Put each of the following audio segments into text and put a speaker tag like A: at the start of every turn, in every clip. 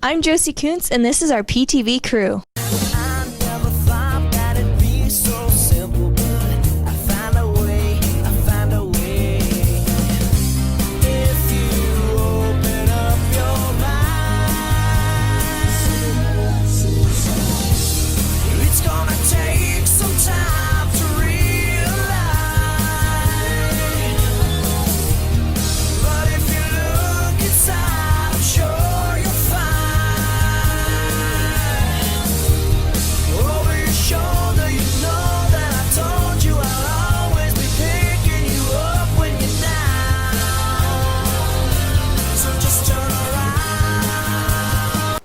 A: I'm Josie Kuntz, and this is our PTV crew.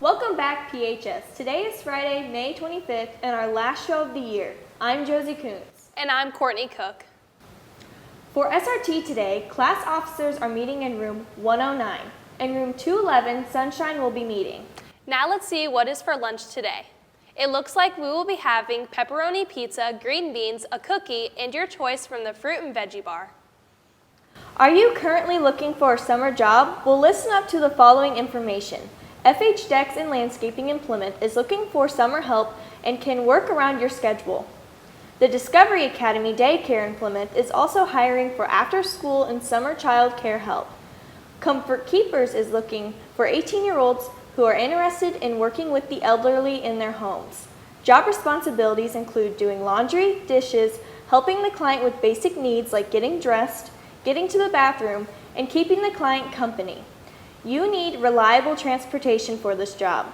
B: Welcome back, PHS. Today is Friday, May 25th, and our last show of the year. I'm Josie Kuntz.
C: And I'm Courtney Cook.
B: For SRT today, class officers are meeting in room 109. In room 211, Sunshine will be meeting.
C: Now let's see what is for lunch today. It looks like we will be having pepperoni pizza, green beans, a cookie, and your choice from the fruit and veggie bar.
B: Are you currently looking for a summer job? Well, listen up to the following information. FH Decks and Landscaping in Plymouth is looking for summer help and can work around your schedule. The Discovery Academy Daycare in Plymouth is also hiring for after-school and summer child care help. Comfort Keepers is looking for 18-year-olds who are interested in working with the elderly in their homes. Job responsibilities include doing laundry, dishes, helping the client with basic needs like getting dressed, getting to the bathroom, and keeping the client company. You need reliable transportation for this job.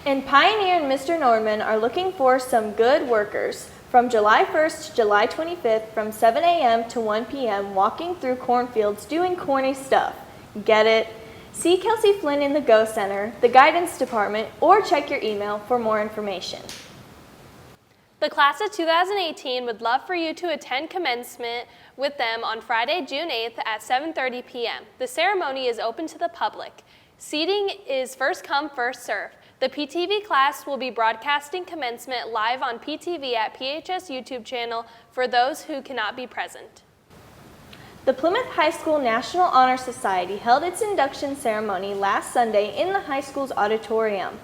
B: And Pioneer and Mr. Norman are looking for some good workers from July 1st to July 25th from 7 a.m. to 1 p.m. walking through cornfields doing corny stuff. Get it? See Kelsey Flynn in the Go Center, the guidance department, or check your email for more information.
C: The class of 2018 would love for you to attend commencement with them on Friday, June 8th at 7:30 p.m. The ceremony is open to the public. Seating is first come, first serve. The PTV class will be broadcasting commencement live on PTVatPHS YouTube channel for those who cannot be present.
B: The Plymouth High School National Honor Society held its induction ceremony last Sunday in the high school's auditorium.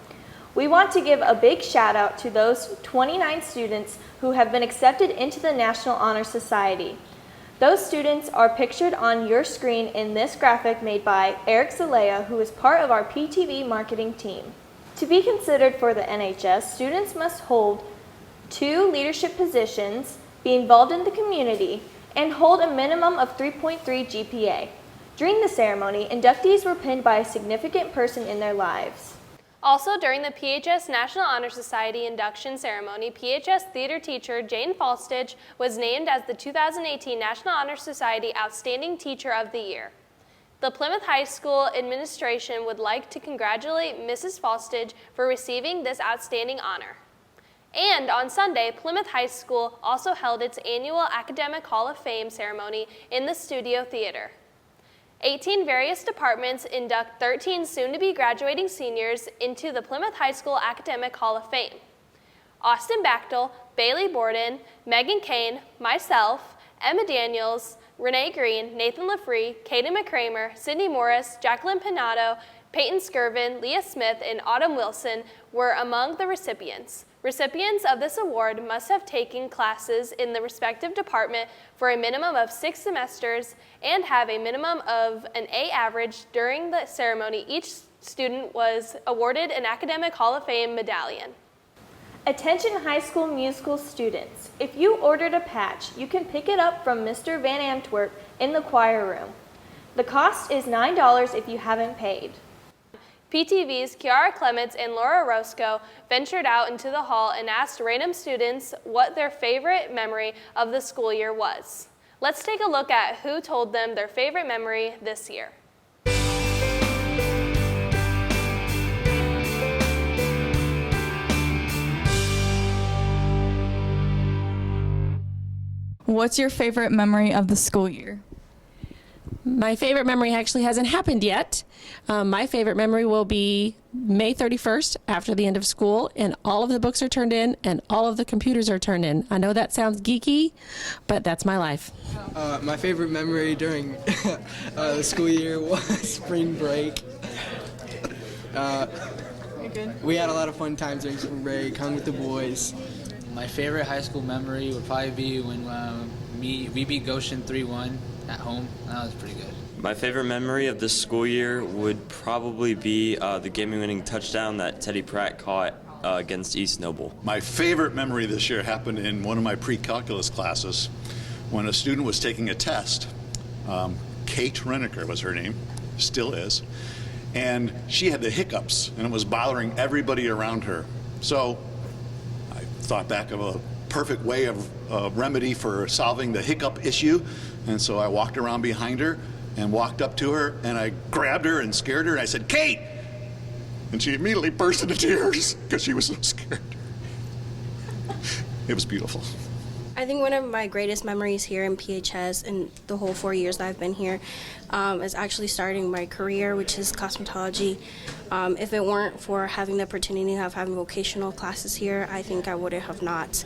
B: We want to give a big shout out to those 29 students who have been accepted into the National Honor Society. Those students are pictured on your screen in this graphic made by Eric Zalea, who is part of our PTV marketing team. To be considered for the NHS, students must hold 2 leadership positions, be involved in the community, and hold a minimum of 3.3 GPA. During the ceremony, inductees were pinned by a significant person in their lives.
C: Also, during the PHS National Honor Society induction ceremony, PHS theater teacher Jane Falstich was named as the 2018 National Honor Society Outstanding Teacher of the Year. The Plymouth High School administration would like to congratulate Mrs. Falstich for receiving this outstanding honor. And on Sunday, Plymouth High School also held its annual Academic Hall of Fame ceremony in the Studio Theater. 18 various departments induct 13 soon-to-be graduating seniors into the Plymouth High School Academic Hall of Fame. Austin Bachtel, Bailey Borden, Megan Kane, myself, Emma Daniels, Renee Green, Nathan LaFree, Kaden McCramer, Sydney Morris, Jacqueline Pinato, Peyton Skirvin, Leah Smith, and Autumn Wilson were among the recipients. Recipients of this award must have taken classes in the respective department for a minimum of 6 semesters and have a minimum of an A average. During the ceremony, each student was awarded an Academic Hall of Fame medallion.
B: Attention high school musical students. If you ordered a patch, you can pick it up from Mr. Van Antwerp in the choir room. The cost is $9 if you haven't paid.
C: PTV's Kiara, Clements, and Laura Orozco ventured out into the hall and asked random students what their favorite memory of the school year was. Let's take a look at who told them their favorite memory this year.
A: What's your favorite memory of the school year?
D: My favorite memory actually hasn't happened yet. My favorite memory will be May 31st after the end of school and all of the books are turned in and all of the computers are turned in. I know that sounds geeky, but that's my life.
E: My favorite memory during the school year was spring break. We had a lot of fun times during spring break, hung with the boys.
F: My favorite high school memory would probably be when we beat Goshen 3-1 at home. That was pretty good.
G: My favorite memory of this school year would probably be the game-winning touchdown that Teddy Pratt caught against East Noble.
H: My favorite memory this year happened in one of my pre-calculus classes when a student was taking a test. Kate Renneker was her name, still is, and she had the hiccups and it was bothering everybody around her. So I thought back of a perfect way of remedy for solving the hiccup issue, and so I walked around behind her and walked up to her and I grabbed her and scared her and I said, "Kate!" And she immediately burst into tears because she was so scared. It was beautiful.
I: I think one of my greatest memories here in PHS and the whole 4 years that I've been here is actually starting my career, which is cosmetology. If it weren't for having the opportunity of having vocational classes here, I think I would have not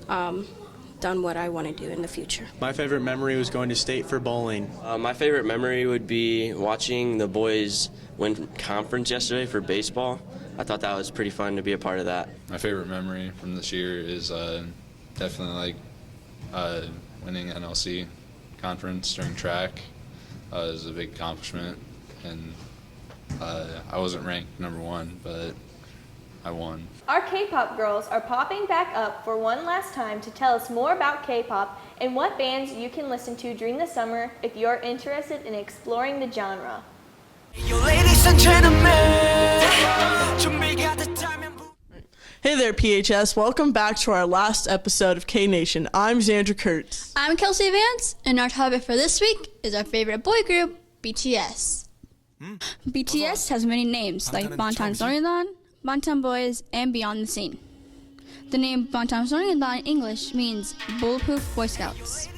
I: done what I want to do in the future.
J: My favorite memory was going to state for bowling.
K: My favorite memory would be watching the boys win conference yesterday for baseball. I thought that was pretty fun to be a part of that.
L: My favorite memory from this year is definitely winning NLC conference during track. It was a big accomplishment, and I wasn't ranked #1, but I won.
B: Our K-pop girls are popping back up for one last time to tell us more about K-pop and what bands you can listen to during the summer if you're interested in exploring the genre.
M: Hey there, PHS. Welcome back to our last episode of K-Nation. I'm Xandra Kurtz.
N: I'm Kelsey Vance, and our topic for this week is our favorite boy group, BTS. BTS has many names, like Bangtan Sonyeondan, Bangtan Boys, and Beyond the Scene. The name Bangtan Sonyeondan in English means Bulletproof Boy Scouts.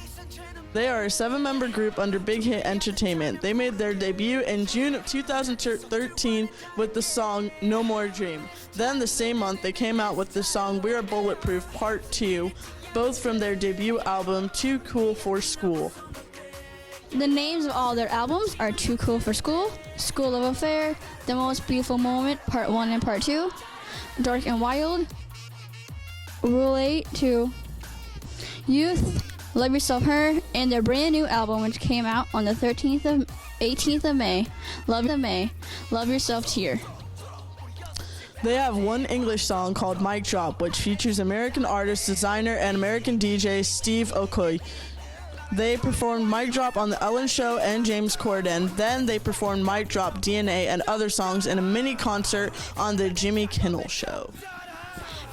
M: They are a 7-member group under Big Hit Entertainment. They made their debut in June of 2013 with the song No More Dream. Then the same month, they came out with the song We Are Bulletproof Part 2, both from their debut album Too Cool for School.
N: The names of all their albums are Too Cool for School, School Love Affair, The Most Beautiful Moment Part 1 and Part 2, Dark and Wild, Rule 8 2, Youth, Love Yourself Her, and their brand new album which came out on the 18th of May, Love Yourself Tear.
M: They have one English song called Mic Drop, which features American artist, designer, and American DJ Steve Aoki. They performed Mic Drop on The Ellen Show and James Corden. Then they performed Mic Drop, DNA, and other songs in a mini concert on The Jimmy Kimmel Show.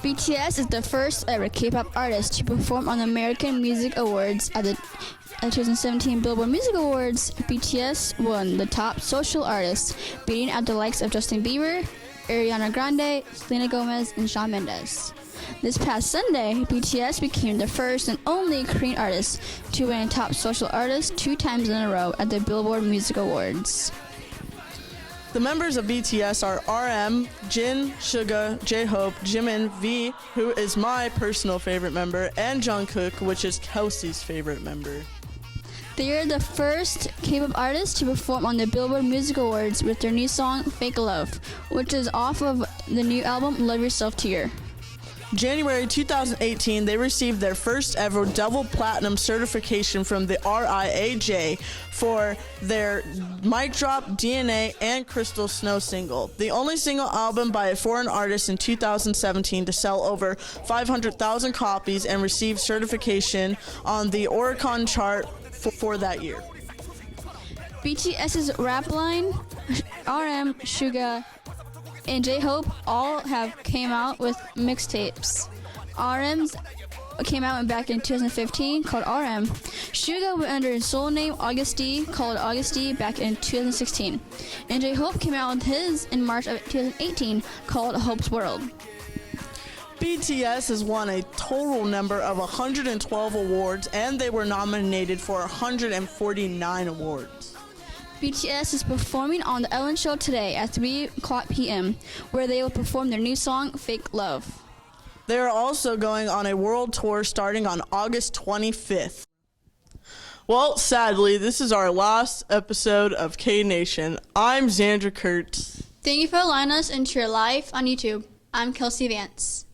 N: BTS is the first ever K-pop artist to perform on the American Music Awards. At the 2017 Billboard Music Awards, BTS won the top social artist, beating out the likes of Justin Bieber, Ariana Grande, Selena Gomez, and Shawn Mendes. This past Sunday, BTS became the first and only Korean artist to win top social artist 2 times in a row at the Billboard Music Awards.
M: The members of BTS are RM, Jin, Suga, J-Hope, Jimin, V, who is my personal favorite member, and Jungkook, which is Kelsey's favorite member.
N: They are the first K-pop artists to perform on the Billboard Music Awards with their new song, Fake Love, which is off of the new album, Love Yourself Tear.
M: January 2018, they received their first ever double platinum certification from the RIAJ for their Mic Drop, DNA, and Crystal Snow single, the only single album by a foreign artist in 2017 to sell over 500,000 copies and receive certification on the Oricon chart for that year.
N: BTS's rap line, RM, Suga, and J-Hope all have came out with mixtapes. RM's came out back in 2015 called RM. Suga went under his solo name August D called August D back in 2016. And J-Hope came out with his in March of 2018 called Hope's World.
M: BTS has won a total number of 112 awards, and they were nominated for 149 awards.
N: BTS is performing on The Ellen Show today at 3 o'clock p.m., where they will perform their new song, Fake Love.
M: They are also going on a world tour starting on August 25th. Well, sadly, this is our last episode of K-Nation. I'm Xandra Kurtz.
N: Thank you for allowing us into your life on YouTube. I'm Kelsey Vance.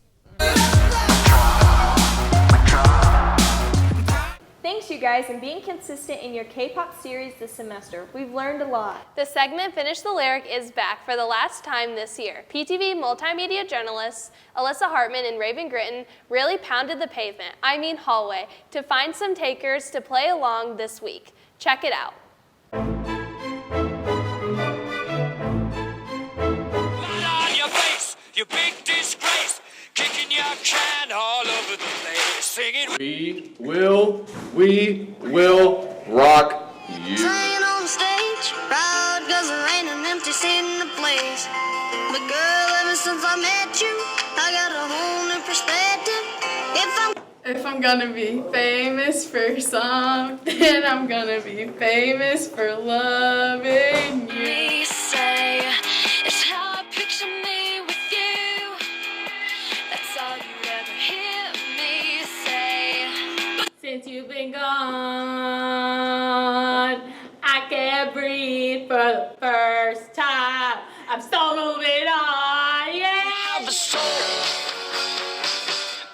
B: Thanks, you guys, and being consistent in your K-pop series this semester. We've learned a lot.
C: The segment Finish the Lyric is back for the last time this year. PTV multimedia journalists Alyssa Hartman and Raven Gritton really pounded the pavement, hallway, to find some takers to play along this week. Check it out.
O: On your face, you big disgrace, kicking your can all over the place, singing. We will rock you.
P: Singing on the stage, proud cause there ain't an empty seat in the place. But girl, ever since I met you, I got a whole new perspective.
Q: If I'm gonna be famous for something, I'm gonna be famous for loving you.
P: Me say, it's how I picture me with you. That's all you ever hear me say.
Q: Since you've been gone, I can't breathe for the first time. I'm still moving on, yeah.
O: Have a soul,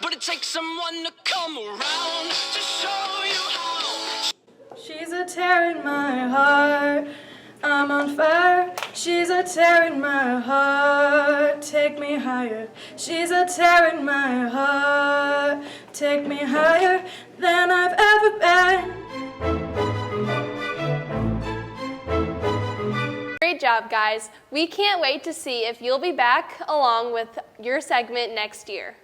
O: but it takes someone to come around to show you how.
Q: She's a tear in my heart, I'm on fire. She's a tear in my heart, take me higher. She's a tear in my heart, take me higher than I've ever been.
C: Great job, guys. We can't wait to see if you'll be back along with your segment next year.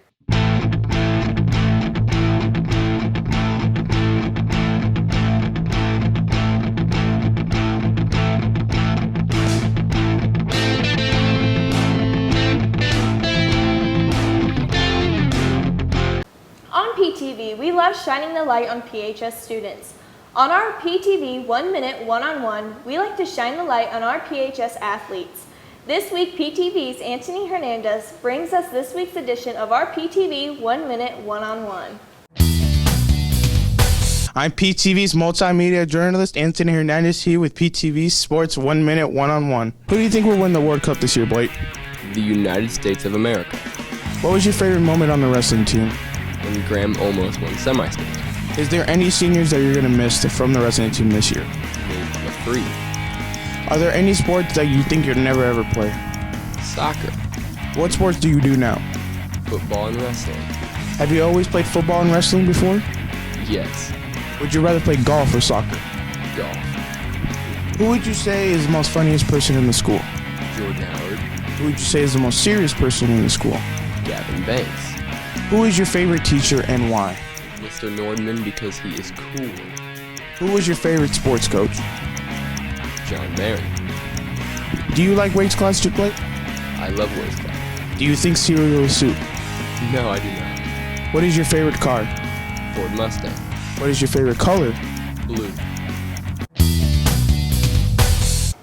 B: On PTV, we love shining the light on PHS students. On our PTV 1 Minute One-on-One, we like to shine the light on our PHS athletes. This week, PTV's Anthony Hernandez brings us this week's edition of our PTV 1 Minute One-on-One.
E: I'm PTV's multimedia journalist Anthony Hernandez here with PTV Sports 1 Minute One-on-One. Who do you think will win the World Cup this year, Blake?
R: The United States of America.
E: What was your favorite moment on the wrestling team?
R: When Graham almost won semi-state.
E: Is there any seniors that you're going to miss from the wrestling team this year?
R: The three.
E: Are there any sports that you think you'll never ever play?
R: Soccer.
E: What sports do you do now?
R: Football and wrestling.
E: Have you always played football and wrestling before?
R: Yes.
E: Would you rather play golf or soccer?
R: Golf.
E: Who would you say is the most funniest person in the school?
R: Jordan Howard.
E: Who would you say is the most serious person in the school?
R: Gavin Banks.
E: Who is your favorite teacher and why?
R: Mr. Nordman, because he is cool.
E: Who was your favorite sports coach?
R: John Barron.
E: Do you like weights class, Blake?
R: I love weights class.
E: Do you think cereal is soup?
R: No, I do not.
E: What is your favorite car?
R: Ford Mustang.
E: What is your favorite color?
R: Blue.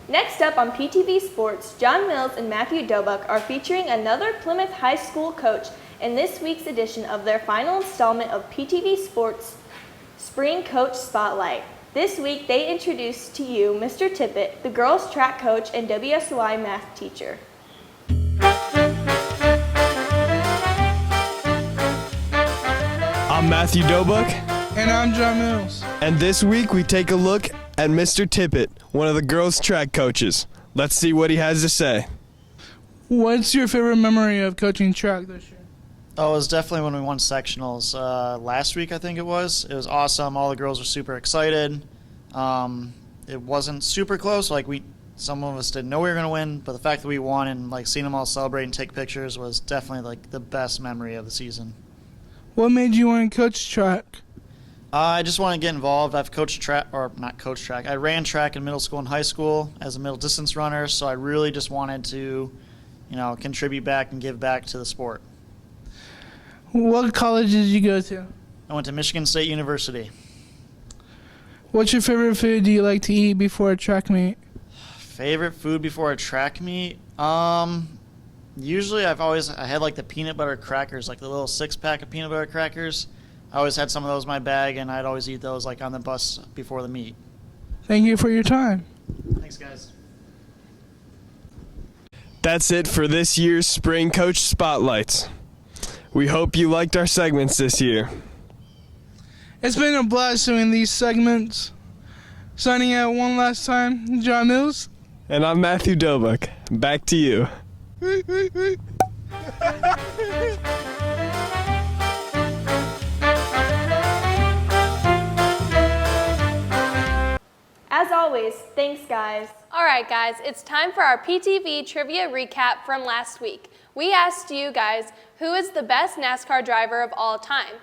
B: Next up on PTV Sports, John Mills and Matthew Dobuck are featuring another Plymouth High School coach in this week's edition of their final installment of PTV Sports Spring Coach Spotlight. This week, they introduce to you Mr. Tippett, the girls' track coach and WSY math teacher.
J: I'm Matthew Dobuck.
E: And I'm John Mills.
J: And this week we take a look at Mr. Tippett, one of the girls' track coaches. Let's see what he has to say.
E: What's your favorite memory of coaching track this year?
S: Oh, it was definitely when we won sectionals last week, I think it was. It was awesome. All the girls were super excited. It wasn't super close. Some of us didn't know we were going to win, but the fact that we won and seeing them all celebrate and take pictures was definitely the best memory of the season.
E: What made you want to coach track?
S: I just want to get involved. I've coached track, or not coached track. I ran track in middle school and high school as a middle distance runner, so I really just wanted to, contribute back and give back to the sport.
E: What college did you go to?
S: I went to Michigan State University.
E: What's your favorite food do you like to eat before a track meet?
S: Favorite food before a track meet? Usually I had the peanut butter crackers, the little 6-pack of peanut butter crackers. I always had some of those in my bag, and I'd always eat those on the bus before the meet.
E: Thank you for your time.
S: Thanks, guys.
J: That's it for this year's Spring Coach Spotlights. We hope you liked our segments this year.
E: It's been a blast doing these segments. Signing out one last time, John Mills.
J: And I'm Matthew Dobuck. Back to you.
B: As always, thanks guys.
C: All right, guys, it's time for our PTV Trivia recap from last week. We asked you guys, who is the best NASCAR driver of all time?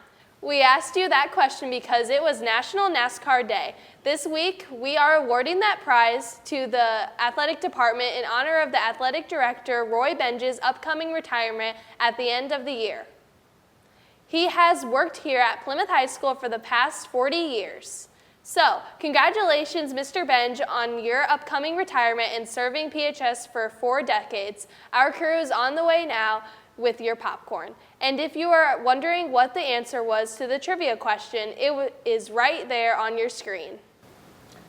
C: We asked you that question because it was National NASCAR Day. This week, we are awarding that prize to the athletic department in honor of the athletic director, Roy Benge's upcoming retirement at the end of the year. He has worked here at Plymouth High School for the past 40 years. So, congratulations, Mr. Benge, on your upcoming retirement and serving PHS for 4 decades. Our crew is on the way now with your popcorn. And if you are wondering what the answer was to the trivia question, it is right there on your screen.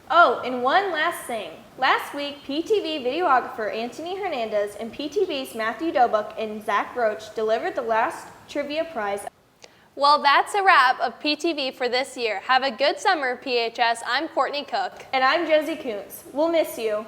B: Oh, and one last thing. Last week, PTV videographer Anthony Hernandez and PTV's Matthew Dobuck and Zach Roach delivered the last trivia prize.
C: Well, that's a wrap of PTV for this year. Have a good summer, PHS. I'm Courtney Cook.
B: And I'm Josie Kuntz. We'll miss you.